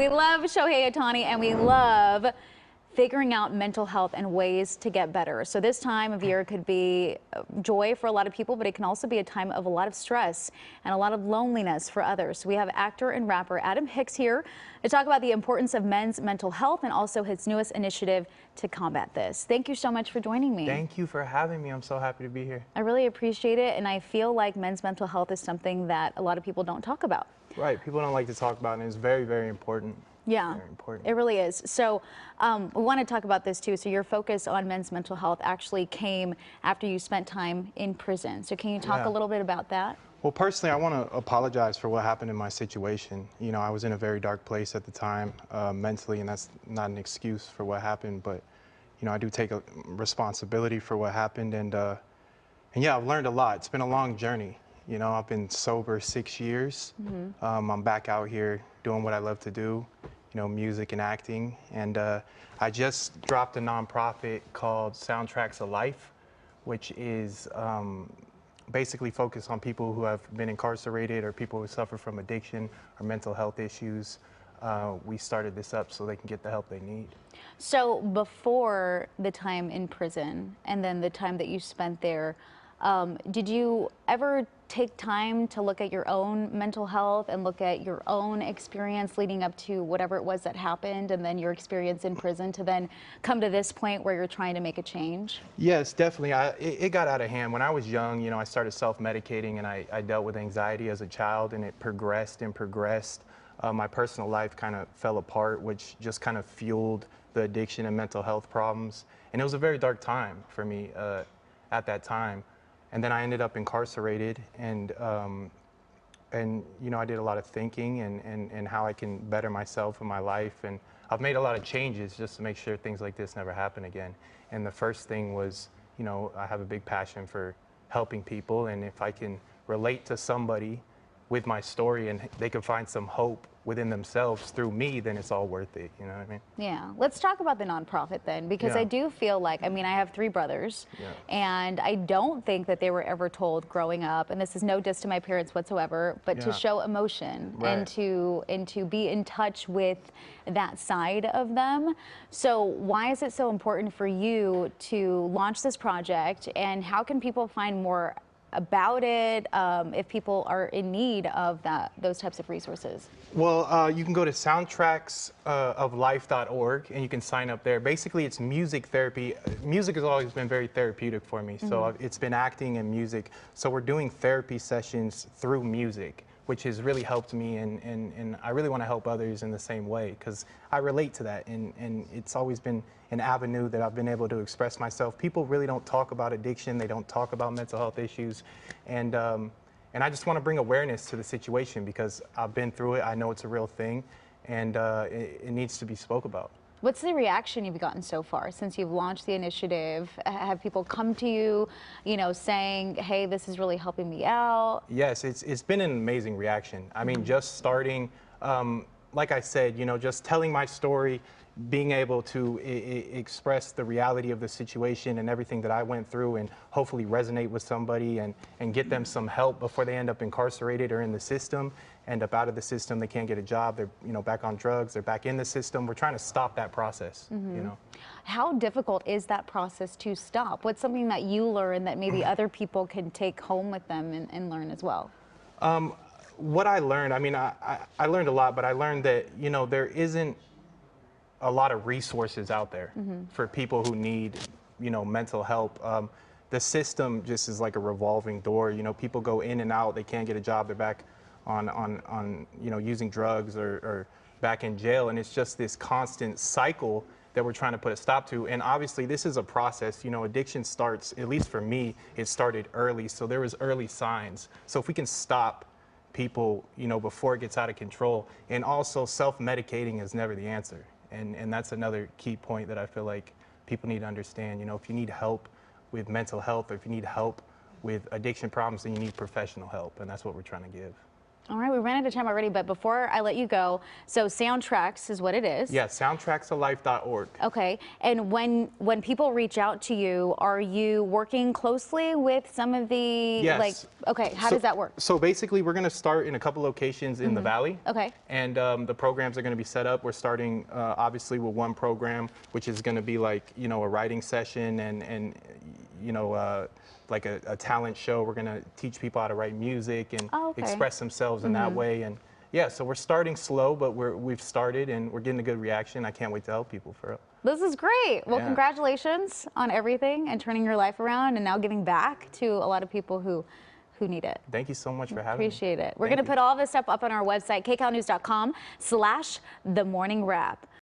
We love Shohei Ohtani, and we love figuring out mental health and ways to get better. So this time of year could be joy for a lot of people, but it can also be a time of a lot of stress and a lot of loneliness for others. So we have actor and rapper Adam Hicks here to talk about the importance of men's mental health and also his newest initiative to combat this. Thank you so much for joining me. Thank you for having me. I'm so happy to be here. I really appreciate it, and I feel like men's mental health is something that a lot of people don't talk about. Right, people don't like to talk about it, and it's very, very important. Yeah, very important. It really is. So we want to talk about this too. So your focus on men's mental health actually came after you spent time in prison. So can you talk a little bit about that? Well, personally, I want to apologize for what happened in my situation. You know, I was in a very dark place at the time mentally, and that's not an excuse for what happened, but you know, I do take a responsibility for what happened, and yeah, I've learned a lot. It's been a long journey. You know, I've been sober 6 years. I'm back out here doing what I love to do, you know, music and acting. And I just dropped a nonprofit called Soundtracks of Life, which is basically focused on people who have been incarcerated or people who suffer from addiction or mental health issues. We started this up so they can get the help they need. So before the time in prison and then the time that you spent there, did you ever take time to look at your own mental health and look at your own experience leading up to whatever it was that happened, and then your experience in prison to then come to this point where you're trying to make a change? Yes, definitely. It got out of hand. When I was young, you know, I started self-medicating, and I dealt with anxiety as a child, and it progressed and progressed. My personal life kind of fell apart, which just kind of fueled the addiction and mental health problems. And it was a very dark time for me at that time. And then I ended up incarcerated, and you know, I did a lot of thinking and how I can better myself in my life. And I've made a lot of changes just to make sure things like this never happen again. And the first thing was, you know, I have a big passion for helping people, and if I can relate to somebody with my story and they can find some hope within themselves through me, then it's all worth it, you know what I mean? Yeah, let's talk about the nonprofit then, because I do feel like, I mean, I have 3 brothers, and I don't think that they were ever told growing up, and this is no diss to my parents whatsoever, but to show emotion and to be in touch with that side of them. So why is it so important for you to launch this project, and how can people find more about it if people are in need of those types of resources? Well, you can go to soundtracksoflife.org and you can sign up there. Basically, it's music therapy. Music has always been very therapeutic for me, so it's been acting and music. So we're doing therapy sessions through music, which has really helped me, and I really want to help others in the same way, because I relate to that, and it's always been an avenue that I've been able to express myself. People really don't talk about addiction, they don't talk about mental health issues, and I just want to bring awareness to the situation because I've been through it, I know it's a real thing, and it needs to be spoke about. What's the reaction you've gotten so far since you've launched the initiative? Have people come to you, you know, saying, hey, this is really helping me out? Yes, it's been an amazing reaction. I mean, just starting, like I said, you know, just telling my story, being able to express the reality of the situation and everything that I went through, and hopefully resonate with somebody and get them some help before they end up incarcerated or in the system, end up out of the system, they can't get a job, they're, you know, back on drugs, they're back in the system. We're trying to stop that process, you know. How difficult is that process to stop? What's something that you learn that maybe other people can take home with them and learn as well? What I learned, I mean, I learned a lot, but I learned that, you know, there isn't a lot of resources out there for people who need, you know, mental help. The system just is like a revolving door. You know, people go in and out, they can't get a job, they're back on you know, using drugs or back in jail, and it's just this constant cycle that we're trying to put a stop to. And obviously this is a process. You know, addiction starts, at least for me, it started early, so there was early signs. So if we can stop people, you know, before it gets out of control, and also self-medicating is never the answer. And that's another key point that I feel like people need to understand. You know, if you need help with mental health, or if you need help with addiction problems, then you need professional help, and that's what we're trying to give. All right, we ran out of time already, but before I let you go, so Soundtracks is what it is. Yeah, soundtracksoflife.org. Okay, and when people reach out to you, are you working closely with some of the, Yes. like, okay, how does that work? So basically, we're going to start in a couple locations in the Valley. Okay. And the programs are going to be set up. We're starting obviously with one program, which is going to be like, you know, a writing session and you know, like a talent show. We're going to teach people how to write music and express themselves in that way. And yeah, so we're starting slow, but we've started and we're getting a good reaction. I can't wait to help people for real. This is great. Well, Yeah. Congratulations on everything and turning your life around and now giving back to a lot of people who need it. Thank you so much for having me. Appreciate it. We're going to put all this stuff up on our website, kcalnews.com/themorningwrap.